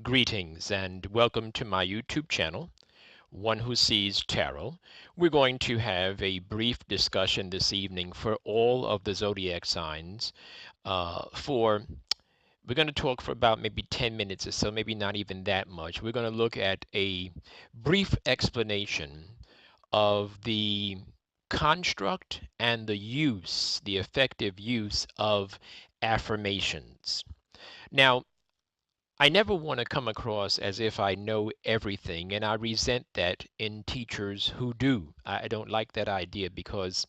Greetings and welcome to my YouTube channel, One Who Sees Tarot. We're going to have a brief discussion this evening for all of the zodiac signs. We're going to talk for about maybe 10 minutes or so, maybe not even that much. We're going to look at a brief explanation of the construct and the effective use of affirmations. Now, I never want to come across as if I know everything, and I resent that in teachers who do. I don't like that idea because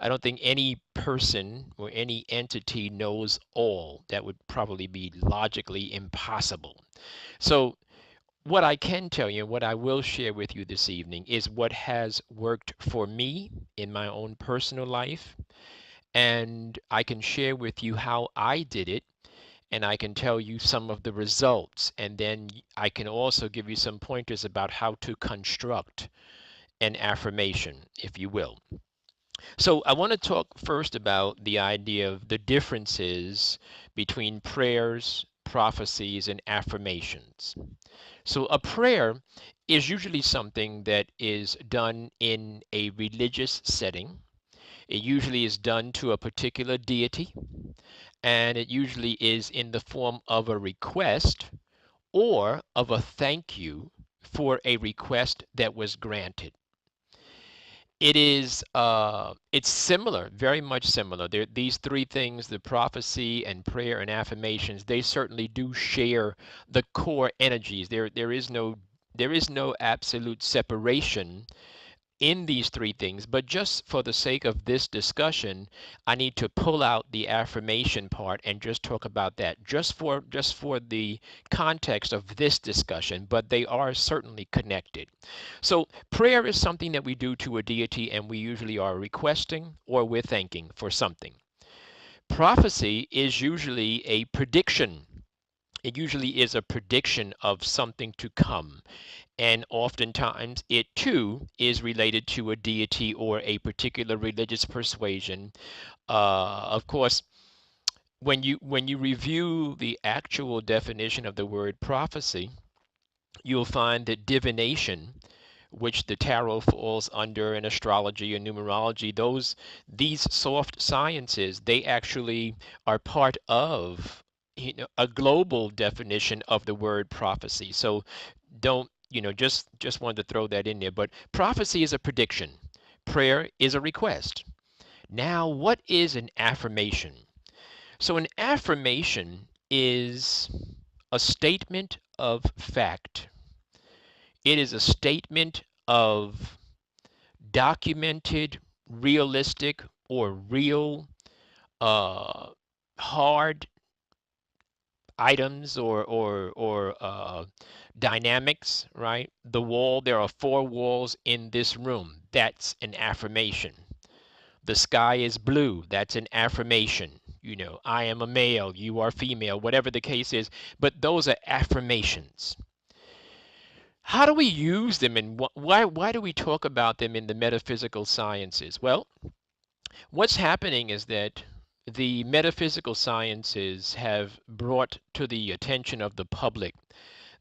I don't think any person or any entity knows all. That would probably be logically impossible. So, what I can tell you and what I will share with you this evening is what has worked for me in my own personal life, and I can share with you how I did it and I can tell you some of the results. And then I can also give you some pointers about how to construct an affirmation, if you will. So I want to talk first about the idea of the differences between prayers, prophecies, and affirmations. So a prayer is usually something that is done in a religious setting. It usually is done to a particular deity, and it usually is in the form of a request or of a thank you for a request that was granted. It's similar, very much similar. These three things, the prophecy and prayer and affirmations, they certainly do share the core energies. There is no absolute separation in these three things, but just for the sake of this discussion, I need to pull out the affirmation part and just talk about that just for the context of this discussion, but they are certainly connected. So prayer is something that we do to a deity and we usually are requesting or we're thanking for something. Prophecy is usually a prediction. It usually is a prediction of something to come. And oftentimes it too is related to a deity or a particular religious persuasion. Of course, when you review the actual definition of the word prophecy, you'll find that divination, which the tarot falls under, and astrology and numerology, these soft sciences, they actually are part of a global definition of the word prophecy. So don't just wanted to throw that in there. But prophecy is a prediction. Prayer is a request. Now, what is an affirmation? So an affirmation is a statement of fact. It is a statement of documented, realistic, or real, uh, hard items or dynamics, right? There are four walls in this room. That's an affirmation. The sky is blue. That's an affirmation. I am a male, you are female, whatever the case is. But those are affirmations. How do we use them and why do we talk about them in the metaphysical sciences? Well, what's happening is that the metaphysical sciences have brought to the attention of the public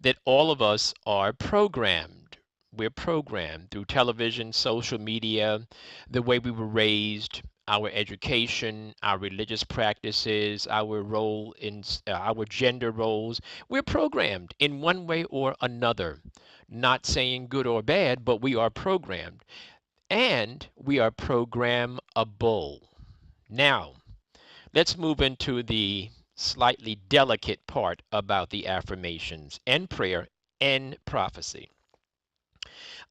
that all of us are programmed. We're programmed through television, social media, the way we were raised, our education, our religious practices, our gender roles. We're programmed in one way or another. Not saying good or bad, but we are programmed. And we are programmable. Now, let's move into the slightly delicate part about the affirmations and prayer and prophecy.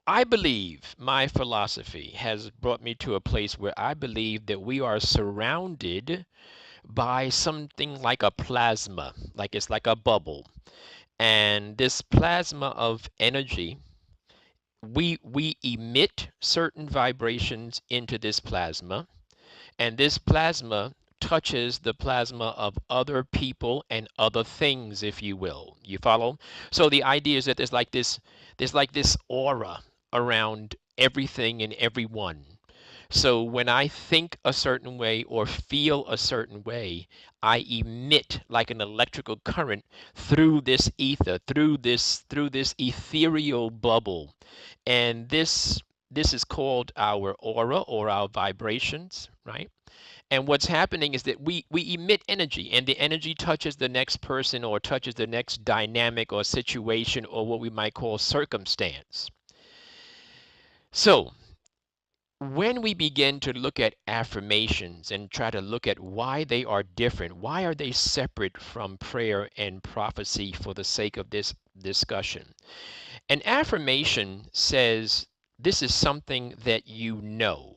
I believe my philosophy has brought me to a place where I believe that we are surrounded by something like a plasma, like it's like a bubble. And this plasma of energy, we emit certain vibrations into this plasma, and this plasma touches the plasma of other people and other things, if you will. You follow? So the idea is that there's like this aura around everything and everyone. So when I think a certain way or feel a certain way, I emit like an electrical current through this ether, through this ethereal bubble. And this is called our aura or our vibrations, right? And what's happening is that we emit energy, and the energy touches the next person or touches the next dynamic or situation or what we might call circumstance. So when we begin to look at affirmations and try to look at why they are different, why are they separate from prayer and prophecy for the sake of this discussion? An affirmation says this is something that you know,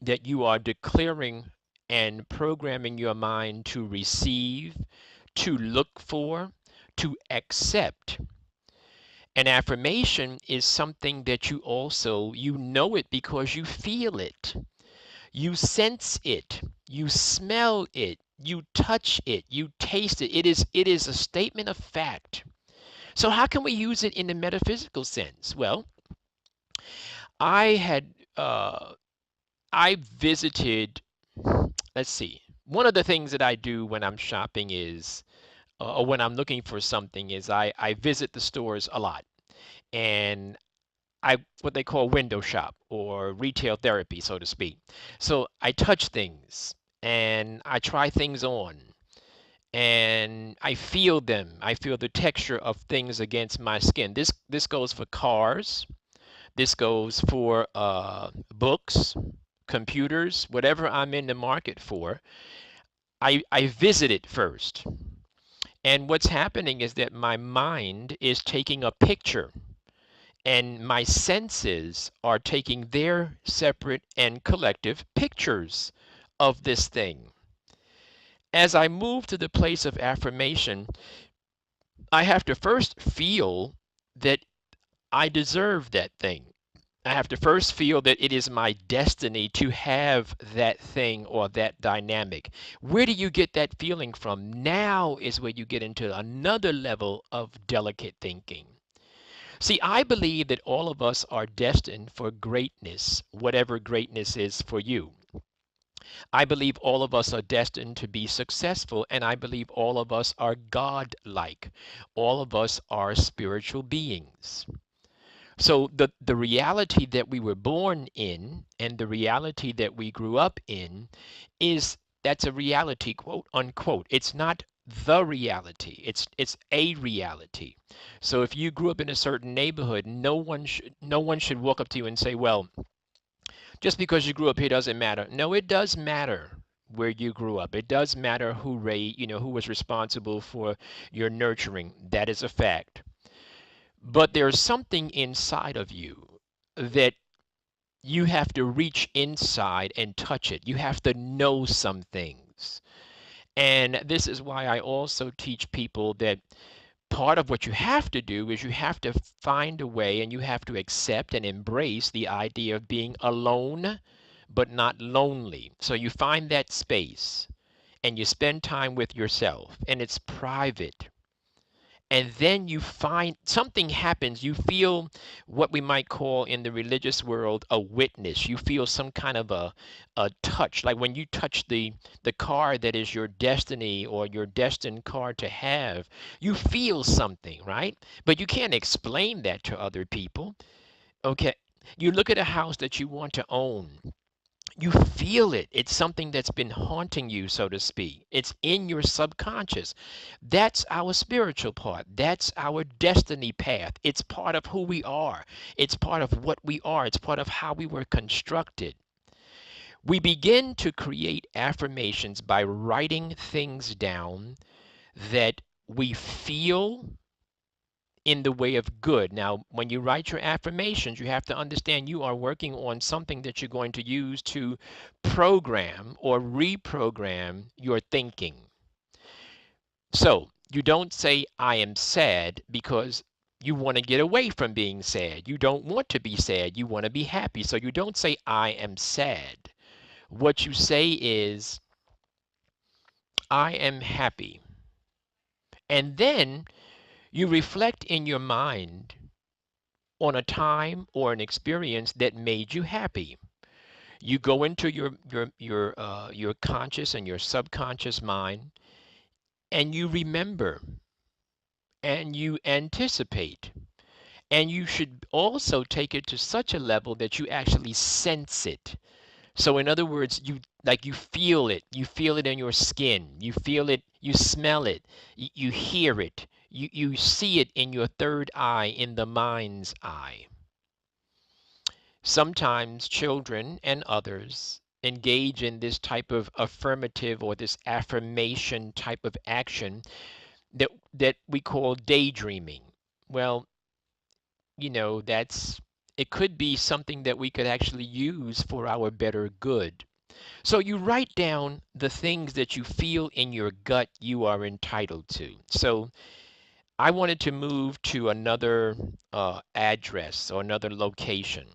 that you are declaring and programming your mind to receive, to look for, to accept. An affirmation is something that you know it because you feel it. You sense it, you smell it, you touch it, you taste it. It is a statement of fact. So how can we use it in the metaphysical sense? Well, I had I visited, let's see. One of the things that I do when I'm shopping is or when I'm looking for something is I visit the stores a lot. And I what they call window shop or retail therapy, so to speak. So I touch things and I try things on and I feel them. I feel the texture of things against my skin. This goes for cars. This goes for books, computers, whatever I'm in the market for. I visit it first. And what's happening is that my mind is taking a picture and my senses are taking their separate and collective pictures of this thing. As I move to the place of affirmation, I have to first feel that I deserve that thing. I have to first feel that it is my destiny to have that thing or that dynamic. Where do you get that feeling from? Now is where you get into another level of delicate thinking. See, I believe that all of us are destined for greatness, whatever greatness is for you. I believe all of us are destined to be successful, and I believe all of us are God-like. All of us are spiritual beings. So the reality that we were born in and the reality that we grew up in is that's a reality, quote unquote. It's not the reality. It's a reality. So if you grew up in a certain neighborhood, no one should walk up to you and say, "Well, just because you grew up here doesn't matter." No, it does matter where you grew up. It does matter who was responsible for your nurturing. That is a fact. But there's something inside of you that you have to reach inside and touch it. You have to know some things. And this is why I also teach people that part of what you have to do is you have to find a way and you have to accept and embrace the idea of being alone but not lonely. So you find that space and you spend time with yourself and it's private, and then you find something happens. You feel what we might call in the religious world a witness. You feel some kind of a touch, like when you touch the car that is your destiny or your destined car to have. You feel something, right? But you can't explain that to other people. Okay, you look at a house that you want to own. You feel it. It's something that's been haunting you, so to speak. It's in your subconscious. That's our spiritual part. That's our destiny path. It's part of who we are. It's part of what we are. It's part of how we were constructed. We begin to create affirmations by writing things down that we feel in the way of good. Now, when you write your affirmations, you have to understand you are working on something that you're going to use to program or reprogram your thinking. So you don't say, I am sad, because you want to get away from being sad. You don't want to be sad. You want to be happy. So you don't say, I am sad. What you say is, I am happy. And then you reflect in your mind on a time or an experience that made you happy. You go into your conscious and your subconscious mind, and you remember, and you anticipate, and you should also take it to such a level that you actually sense it. So in other words, you feel it. You feel it in your skin. You feel it, you smell it, you hear it. You see it in your third eye, in the mind's eye. Sometimes children and others engage in this type of affirmative or this affirmation type of action that we call daydreaming. Well, that's it could be something that we could actually use for our better good. So you write down the things that you feel in your gut you are entitled to. So I wanted to move to another address or another location.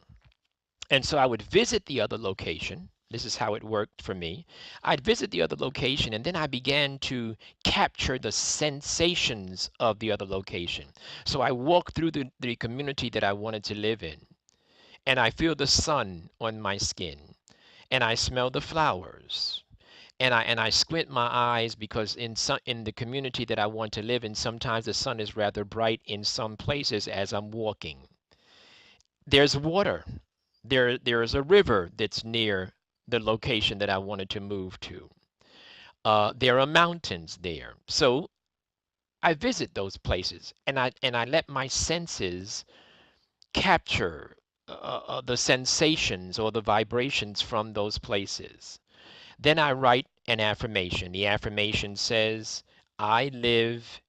And so I would visit the other location. This is how it worked for me. I'd visit the other location, and then I began to capture the sensations of the other location. So I walk through the community that I wanted to live in, and I feel the sun on my skin, and I smell the flowers. And I squint my eyes because in the community that I want to live in, sometimes the sun is rather bright in some places as I'm walking. There's water. There is a river that's near the location that I wanted to move to. There are mountains there. So I visit those places, and I let my senses capture the sensations or the vibrations from those places. Then I write an affirmation. The affirmation says, I live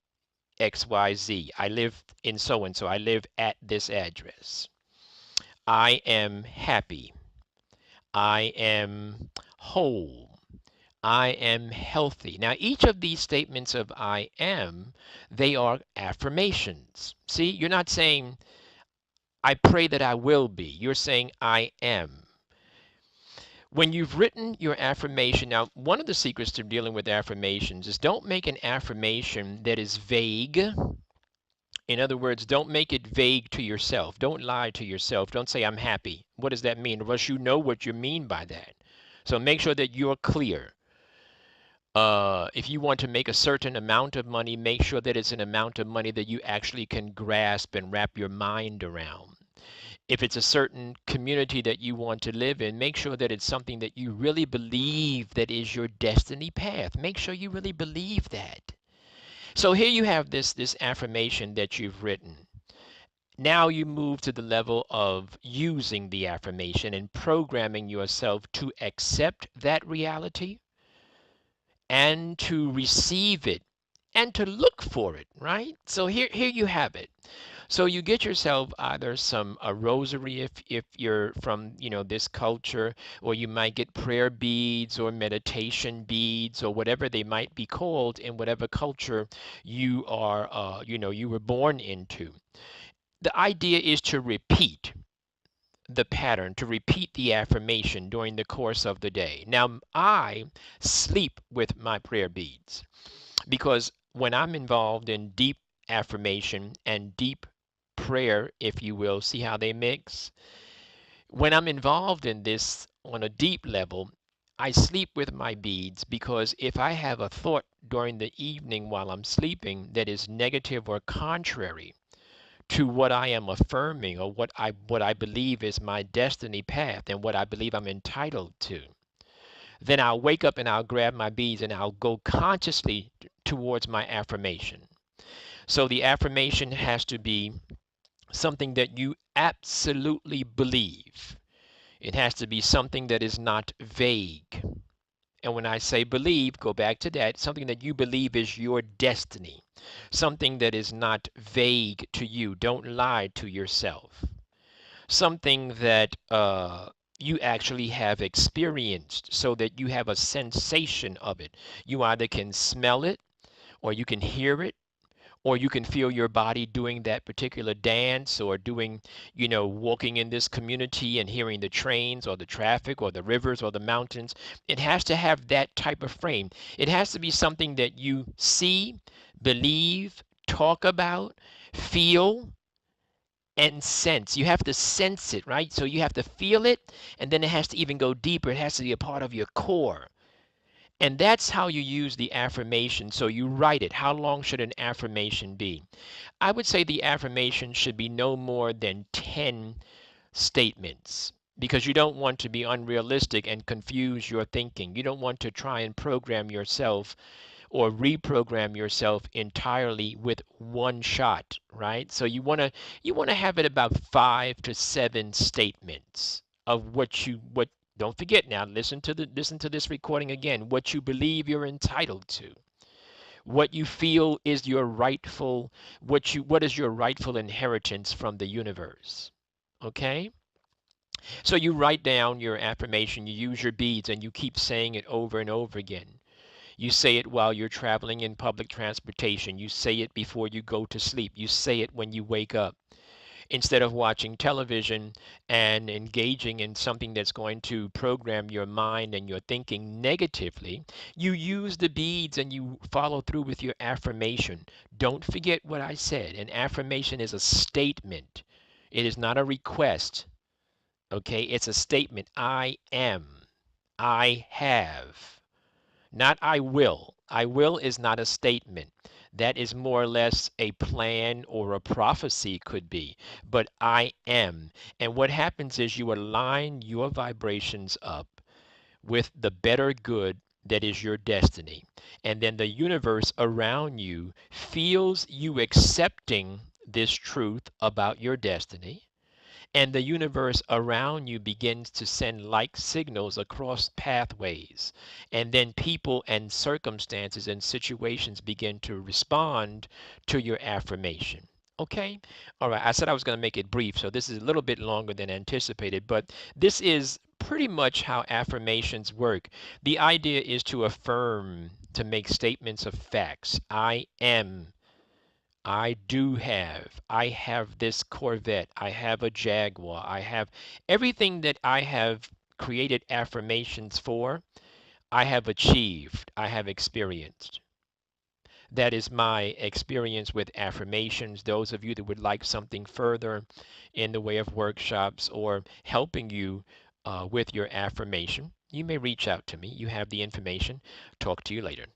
XYZ. I live in so and so. I live at this address. I am happy. I am whole. I am healthy. Now, each of these statements of I am, they are affirmations. See, you're not saying, I pray that I will be. You're saying, I am. When you've written your affirmation, now, one of the secrets to dealing with affirmations is don't make an affirmation that is vague. In other words, don't make it vague to yourself. Don't lie to yourself. Don't say, I'm happy. What does that mean? Unless you know what you mean by that. So make sure that you're clear. If you want to make a certain amount of money, make sure that it's an amount of money that you actually can grasp and wrap your mind around. If it's a certain community that you want to live in, make sure that it's something that you really believe that is your destiny path. Make sure you really believe that. So here you have this affirmation that you've written. Now you move to the level of using the affirmation and programming yourself to accept that reality and to receive it and to look for it, right? So here you have it. So you get yourself either some a rosary if you're from this culture, or you might get prayer beads or meditation beads or whatever they might be called in whatever culture you are you were born into. The idea is to repeat the pattern, to repeat the affirmation during the course of the day. Now I sleep with my prayer beads because when I'm involved in deep affirmation and deep prayer, if you will, see how they mix? When I'm involved in this on a deep level, I sleep with my beads because if I have a thought during the evening while I'm sleeping that is negative or contrary to what I am affirming or what I believe is my destiny path and what I believe I'm entitled to, then I'll wake up and I'll grab my beads and I'll go consciously towards my affirmation. So the affirmation has to be something that you absolutely believe. It has to be something that is not vague. And when I say believe, go back to that, something that you believe is your destiny, something that is not vague to you. Don't lie to yourself. Something that you actually have experienced so that you have a sensation of it. You either can smell it, or you can hear it, or you can feel your body doing that particular dance, or doing, walking in this community and hearing the trains or the traffic or the rivers or the mountains. It has to have that type of frame. It has to be something that you see, believe, talk about, feel, and sense. You have to sense it, right? So you have to feel it, and then it has to even go deeper. It has to be a part of your core. And that's how you use the affirmation. So you write it. How long should an affirmation be? I would say the affirmation should be no more than 10 statements, because you don't want to be unrealistic and confuse your thinking. You don't want to try and program yourself or reprogram yourself entirely with one shot, right? So you want to have it about 5 to 7 statements of what don't forget, now listen to this recording again, what you believe you're entitled to, what you feel is your rightful, what is your rightful inheritance from the universe. Okay? So you write down your affirmation, you use your beads, and you keep saying it over and over again. You say it while you're traveling in public transportation. You say it before you go to sleep. You say it when you wake up. Instead of watching television and engaging in something that's going to program your mind and your thinking negatively, you use the beads and you follow through with your affirmation. Don't forget what I said. An affirmation is a statement, it is not a request. Okay, it's a statement. I am. I have. Not I will. I will is not a statement. That is more or less a plan or a prophecy, could be. But I am. And what happens is you align your vibrations up with the better good that is your destiny. And then the universe around you feels you accepting this truth about your destiny, and the universe around you begins to send like signals across pathways. And then people and circumstances and situations begin to respond to your affirmation. Okay? All right. I said I was going to make it brief, so this is a little bit longer than anticipated, but this is pretty much how affirmations work. The idea is to affirm, to make statements of facts. I am. I have this Corvette. I have a Jaguar. I have everything that I have created affirmations for, I have achieved, I have experienced. That is my experience with affirmations. Those of you that would like something further in the way of workshops or helping you with your affirmation, you may reach out to me. You have the information. Talk to you later.